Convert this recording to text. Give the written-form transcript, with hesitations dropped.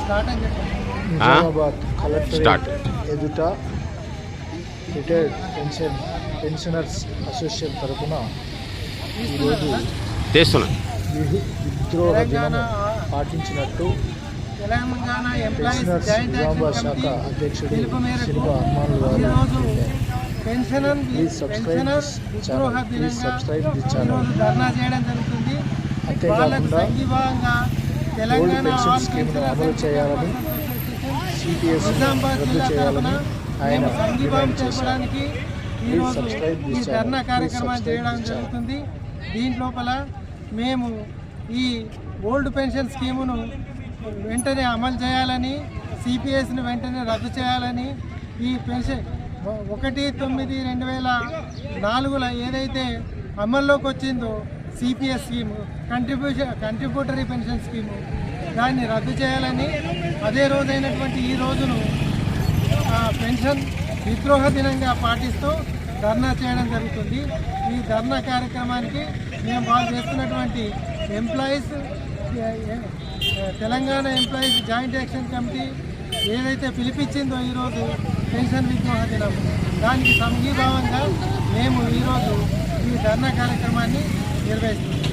Nizamabad collectorate ఎదుట retired pensioners association తరఫున ఈరోజు విద్రోహ దినం పాటించినట్టు పెన్షనర్స్ నిజామాబాద్ శాఖ అధ్యక్షుడు శిల్ప హనుమానులు గారు ప్లీజ్ సబ్స్క్రైబ్ ది ఛానల్. అంతేకాకుండా ఓల్డ్ పెన్షన్ స్కీమ్ను అమలు చేయాలని, సిపిఎస్ రద్దు చేయాలని ఆయన డిమాండ్ చేశారు. Please subscribe the channel. కార్యక్రమాన్ని చేయడం జరుగుతుంది. దీంట్లోపల మేము ఈ ఓల్డ్ పెన్షన్ స్కీమును వెంటనే అమలు చేయాలని, సిపిఎస్ని వెంటనే రద్దు చేయాలని, ఈ పెన్షన్ 1/9/2004లో ఏదైతే అమల్లోకి వచ్చిందో CPS scheme, contributory pension scheme, దాన్ని రద్దు చేయాలని, అదే రోజైనటువంటి ఈ రోజును పెన్షన్ విద్రోహ దినంగా పాటిస్తూ ధర్నా చేయడం జరుగుతుంది. ఈ ధర్నా కార్యక్రమానికి మేము వాళ్ళు చేస్తున్నటువంటి employees, Telangana employees joint action committee ఏదైతే పిలిపించిందో ఈరోజు పెన్షన్ విద్రోహ దినం, దానికి సంఘీభావంగా మేము ఈరోజు ఈ ధర్నా కార్యక్రమాన్ని నిర్వహిస్తున్నాం.